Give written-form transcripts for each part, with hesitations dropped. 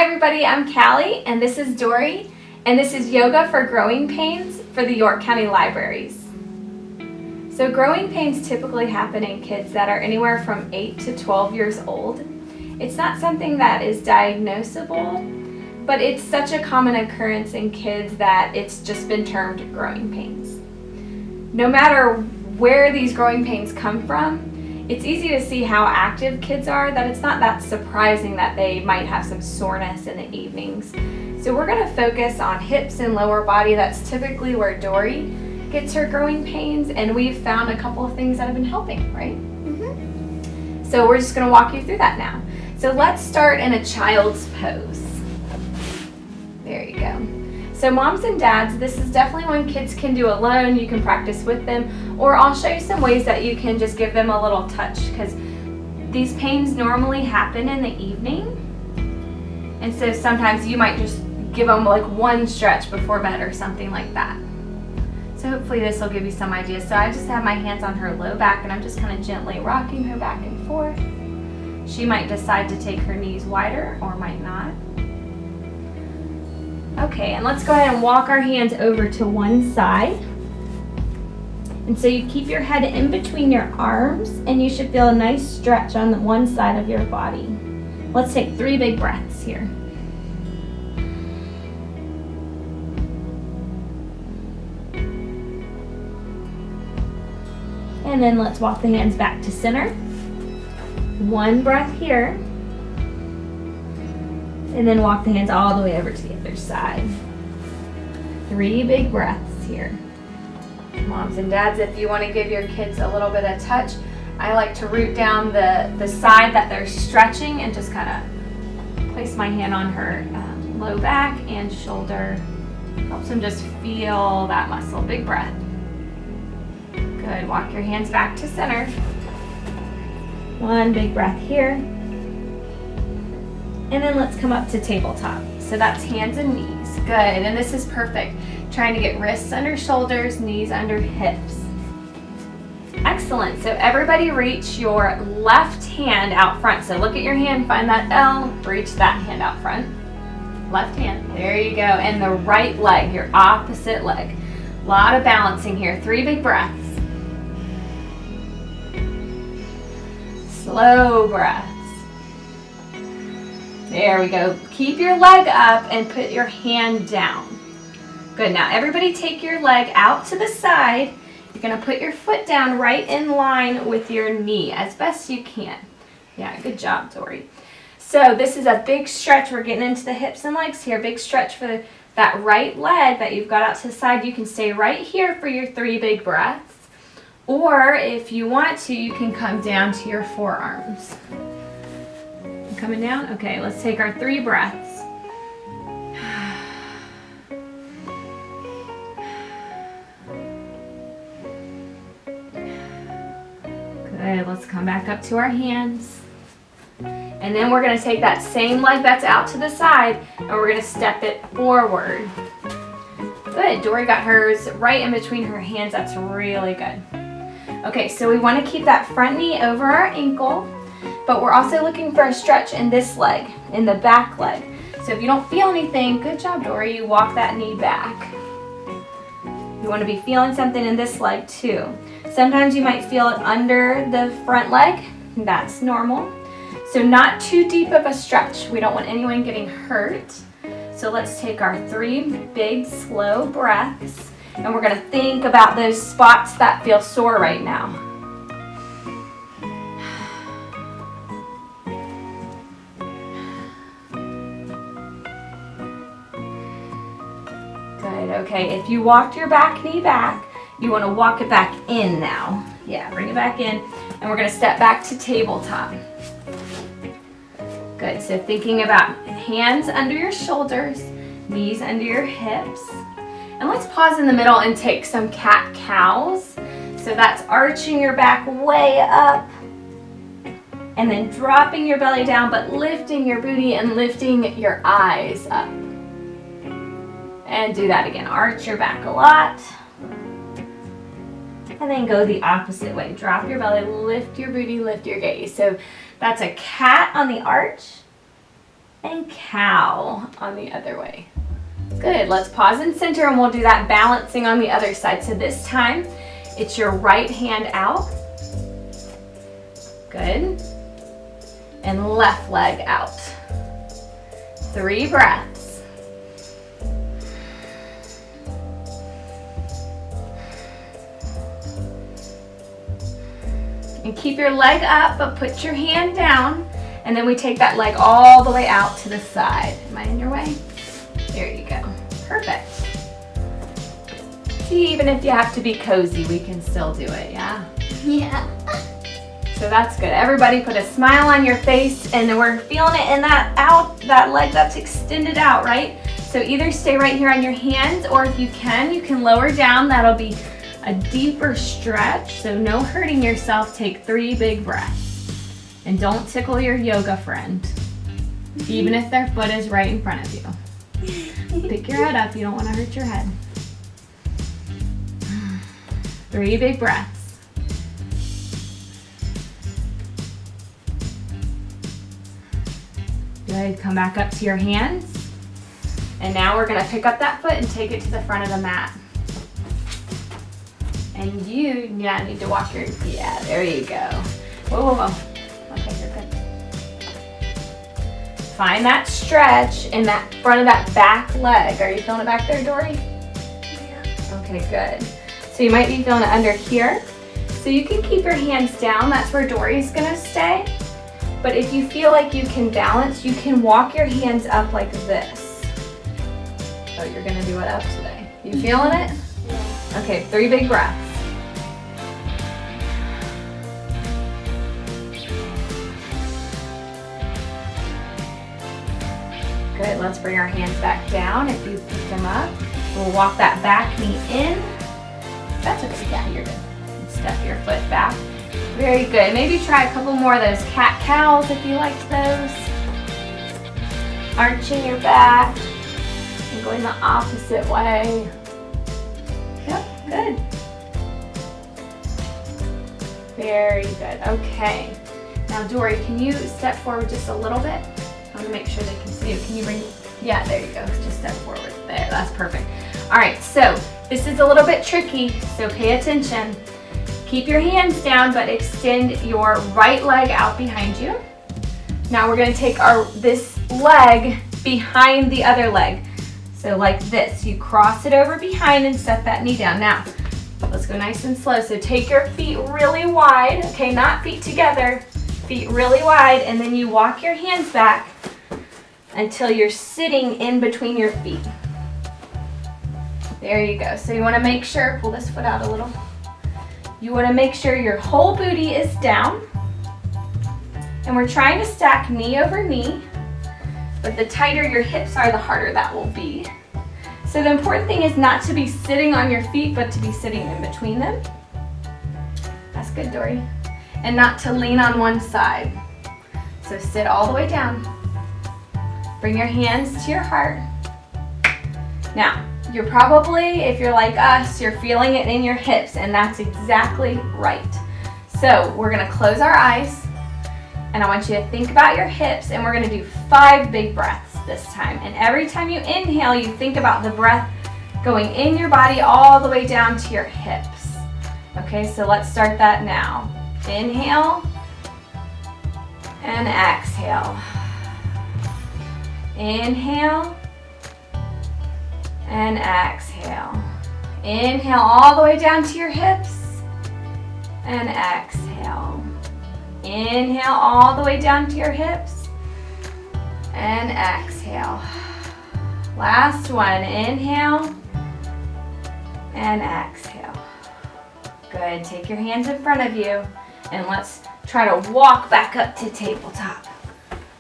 Hi everybody, I'm Callie and this is Dory and this is Yoga for Growing Pains for the York County Libraries. So growing pains typically happen in kids that are anywhere from 8 to 12 years old. It's not something that is diagnosable, but it's such a common occurrence in kids that it's just been termed growing pains. No matter where these growing pains come from, it's easy to see how active kids are that it's not that surprising that they might have some soreness in the evenings. So we're going to focus on hips and lower body. That's typically where Dory gets her growing pains, and we've found a couple of things that have been helping, right? So we're just going to walk you through that now. So let's start in a child's pose. There you go. So moms and dads, this is definitely one kids can do alone. You can practice with them, or I'll show you some ways that you can just give them a little touch, because these pains normally happen in the evening. And so sometimes you might just give them like one stretch before bed or something like that. So hopefully this will give you some ideas. So I just have my hands on her low back and I'm just kind of gently rocking her back and forth. She might decide to take her knees wider or might not. Okay, and let's go ahead and walk our hands over to one side. And so you keep your head in between your arms and you should feel a nice stretch on the one side of your body. Let's take 3 big breaths here. And then let's walk the hands back to center. 1 breath here. And then walk the hands all the way over to the other side. 3 big breaths here. Moms and dads, if you want to give your kids a little bit of touch, I like to root down the side that they're stretching and just kind of place my hand on her low back and shoulder. Helps them just feel that muscle. Big breath. Good. Walk your hands back to center. 1 big breath here. And then let's come up to tabletop. So that's hands and knees. Good, and this is perfect. Trying to get wrists under shoulders, knees under hips. Excellent, so everybody reach your left hand out front. So look at your hand, find that L, reach that hand out front. Left hand, there you go. And the right leg, your opposite leg. A lot of balancing here, 3 big breaths. Slow breaths. There we go. Keep your leg up and put your hand down. Good. Now everybody take your leg out to the side. You're going to put your foot down right in line with your knee as best you can. Yeah, good job, Dory. So this is a big stretch. We're getting into the hips and legs here. Big stretch for that right leg that you've got out to the side. You can stay right here for your 3 big breaths. Or if you want to, you can come down to your forearms. Coming down? Okay, let's take our 3 breaths. Good, let's come back up to our hands. And then we're going to take that same leg that's out to the side and we're going to step it forward. Good, Dory got hers right in between her hands. That's really good. Okay, so we want to keep that front knee over our ankle. But we're also looking for a stretch in this leg, in the back leg. So if you don't feel anything, good job, Dory, you walk that knee back. You want to be feeling something in this leg too. Sometimes you might feel it under the front leg. That's normal. So not too deep of a stretch. We don't want anyone getting hurt. So let's take our 3 big, slow breaths. And we're going to think about those spots that feel sore right now. Okay, if you walked your back knee back, you want to walk it back in now. Yeah, bring it back in, and we're going to step back to tabletop. Good, so thinking about hands under your shoulders, knees under your hips. And let's pause in the middle and take some cat-cows. So that's arching your back way up, and then dropping your belly down, but lifting your booty and lifting your eyes up. And do that again. Arch your back a lot. And then go the opposite way. Drop your belly, lift your booty, lift your gaze. So that's a cat on the arch. And running cow on the other way. Good, let's pause and center and we'll do that balancing on the other side. So this time, it's your right hand out. Good. And left leg out. 3 breaths. And keep your leg up, but put your hand down. And then we take that leg all the way out to the side. Am I in your way? There you go. Perfect. See, even if you have to be cozy, we can still do it, yeah? Yeah. So that's good. Everybody put a smile on your face, and we're feeling it in that leg that's extended out, right? So either stay right here on your hands, or if you can lower down. That'll be a deeper stretch, so no hurting yourself. Take 3 big breaths. And don't tickle your yoga friend, even if their foot is right in front of you. Pick your head up, you don't want to hurt your head. 3 big breaths. Good, come back up to your hands. And now we're gonna pick up that foot and take it to the front of the mat. And you need to walk your, there you go. Whoa, whoa, whoa. Okay, you're good. Find that stretch in that front of that back leg. Are you feeling it back there, Dory? Yeah. Okay, good. So you might be feeling it under here. So you can keep your hands down. That's where Dory's gonna stay. But if you feel like you can balance, you can walk your hands up like this. Oh, you're gonna do it up today. You feeling it? Yeah. Okay, 3 big breaths. Good, let's bring our hands back down if you pick them up. We'll walk that back knee in. That's okay, yeah, you're good. Step your foot back. Very good. Maybe try a couple more of those cat-cows if you liked those. Arching your back and going the opposite way. Yep, good. Very good. Okay. Now, Dory, can you step forward just a little bit? I want to make sure they can see you. Can you bring, yeah, there you go. Just step forward. There, that's perfect. All right, so this is a little bit tricky, so pay attention. Keep your hands down, but extend your right leg out behind you. Now we're gonna take this leg behind the other leg. So like this, you cross it over behind and set that knee down. Now, let's go nice and slow. So take your feet really wide, okay, not feet together, feet really wide, and then you walk your hands back until you're sitting in between your feet. There you go. So you wanna make sure, pull this foot out a little. You want to make sure your whole booty is down. And we're trying to stack knee over knee, but the tighter your hips are, the harder that will be. So the important thing is not to be sitting on your feet, but to be sitting in between them. That's good, Dory. And not to lean on one side. So sit all the way down. Bring your hands to your heart. Now, you're probably, if you're like us, you're feeling it in your hips, and that's exactly right. So we're gonna close our eyes, and I want you to think about your hips, and we're gonna do 5 big breaths this time. And every time you inhale, you think about the breath going in your body all the way down to your hips. Okay, so let's start that now. Inhale and exhale. Inhale and exhale. Inhale all the way down to your hips and exhale. Inhale all the way down to your hips and exhale. Last one, inhale and exhale. Good, take your hands in front of you and let's try to walk back up to tabletop.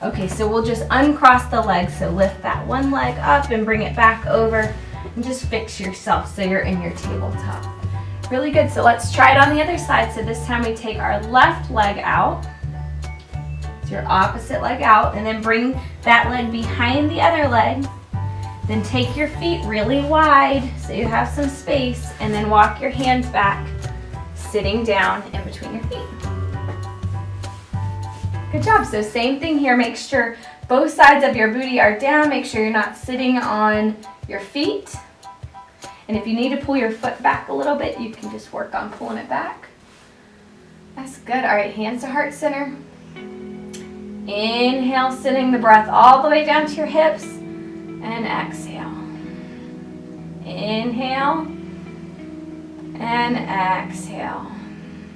Okay, so we'll just uncross the legs. So lift that one leg up and bring it back over and just fix yourself so you're in your tabletop. Really good, so let's try it on the other side. So this time we take our left leg out. It's your opposite leg out, and then bring that leg behind the other leg. Then take your feet really wide so you have some space, and then walk your hands back, sitting down in between your feet. Good job. So same thing here. Make sure Both sides of your booty are down. Make sure you're not sitting on your feet. And if you need to pull your foot back a little bit, you can just work on pulling it back. That's good. All right, hands to heart center. Inhale, sending the breath all the way down to your hips. And exhale. Inhale. And exhale.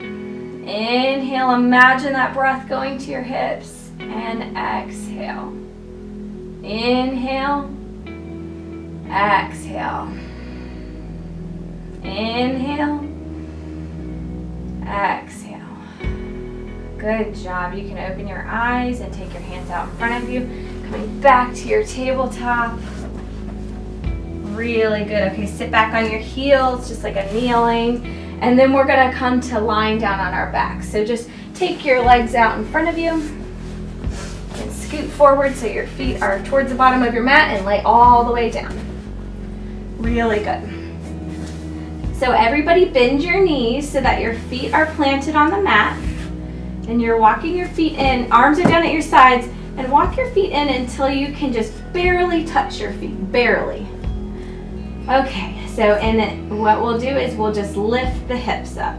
Inhale, imagine that breath going to your hips. And exhale. Inhale. Exhale. Inhale. Exhale. Good job. You can open your eyes and take your hands out in front of you. Coming back to your tabletop. Really good. Okay, sit back on your heels, just like a kneeling. And then we're gonna come to lying down on our back. So just take your legs out in front of you and scoot forward so your feet are towards the bottom of your mat and lay all the way down. Really good. So everybody bend your knees so that your feet are planted on the mat. And you're walking your feet in, arms are down at your sides, and walk your feet in until you can just barely touch your feet, barely. Okay, so and then what we'll do is we'll just lift the hips up.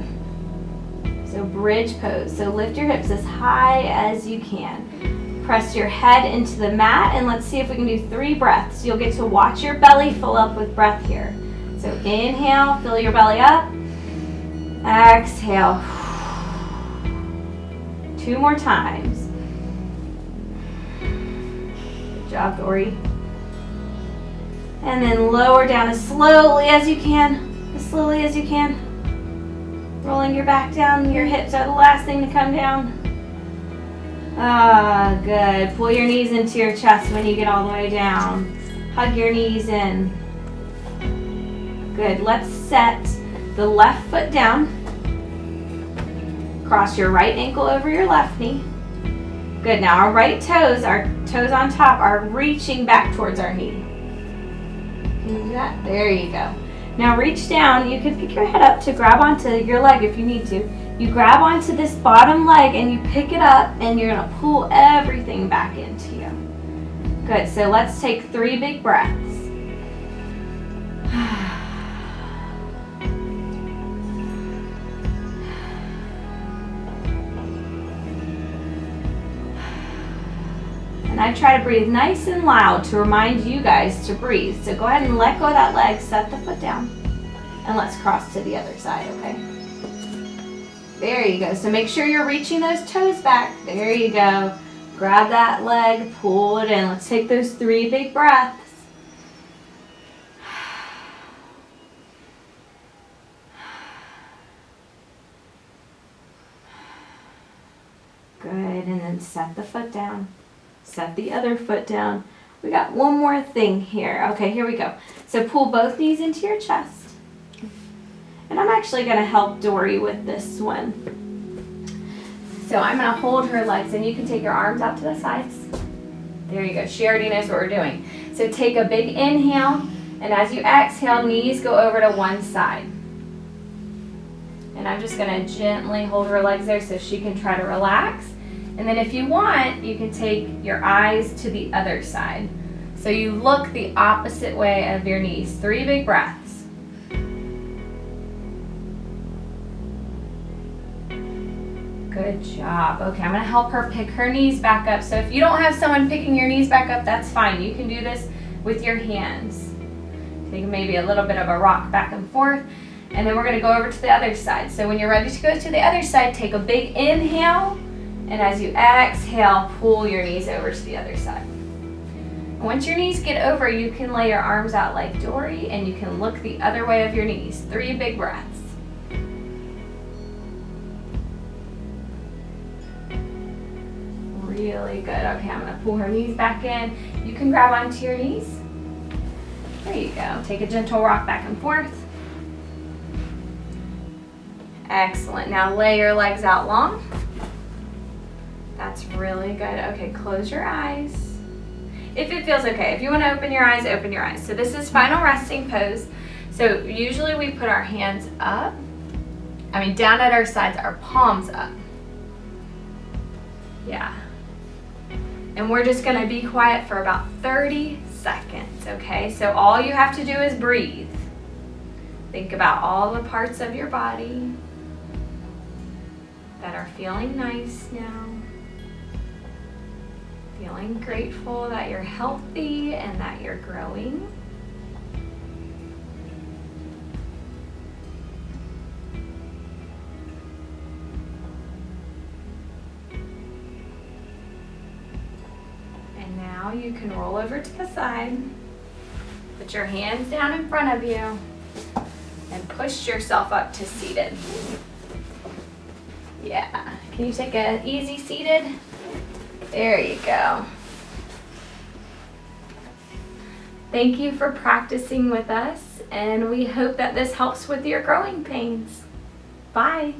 So bridge pose, so lift your hips as high as you can. Press your head into the mat, and let's see if we can do 3 breaths. You'll get to watch your belly fill up with breath here. So inhale, fill your belly up. Exhale. 2 more times. Good job, Dory. And then lower down as slowly as you can. As slowly as you can. Rolling your back down. Your hips are the last thing to come down. Ah, good. Pull your knees into your chest when you get all the way down. Hug your knees in. Good. Let's set the left foot down. Cross your right ankle over your left knee. Good. Now our toes on top, are reaching back towards our knee. Can you do that? There you go. Now reach down. You can pick your head up to grab onto your leg if you need to. You grab onto this bottom leg and you pick it up, and you're going to pull everything back into you. Good. So let's take 3 big breaths. And I try to breathe nice and loud to remind you guys to breathe. So go ahead and let go of that leg, set the foot down, and let's cross to the other side, okay? There you go. So make sure you're reaching those toes back. There you go. Grab that leg, pull it in. Let's take those 3 big breaths. Good, and then set the foot down. Set the other foot down. We got one more thing here. Okay, here we go. So pull both knees into your chest. And I'm actually going to help Dory with this one. So I'm going to hold her legs, and you can take your arms out to the sides. There you go. She already knows what we're doing. So take a big inhale, and as you exhale, knees go over to one side. And I'm just going to gently hold her legs there so she can try to relax. And then if you want, you can take your eyes to the other side. So you look the opposite way of your knees. 3 big breaths. Good job. Okay, I'm going to help her pick her knees back up. So if you don't have someone picking your knees back up, that's fine. You can do this with your hands. Take maybe a little bit of a rock back and forth. And then we're going to go over to the other side. So when you're ready to go to the other side, take a big inhale. And as you exhale, pull your knees over to the other side. Once your knees get over, you can lay your arms out like Dory, and you can look the other way of your knees. 3 big breaths. Really good. Okay, I'm going to pull her knees back in. You can grab onto your knees. There you go. Take a gentle rock back and forth. Excellent. Now lay your legs out long. That's really good. Okay, close your eyes. If it feels okay. If you want to open your eyes, open your eyes. So this is final resting pose. So usually we put our hands up. Down at our sides, our palms up. Yeah. And we're just gonna be quiet for about 30 seconds, okay? So all you have to do is breathe. Think about all the parts of your body that are feeling nice now. Feeling grateful that you're healthy and that you're growing. And now you can roll over to the side. Put your hands down in front of you and push yourself up to seated. Yeah, can you take an easy seated? There you go. Thank you for practicing with us, and we hope that this helps with your growing pains. Bye.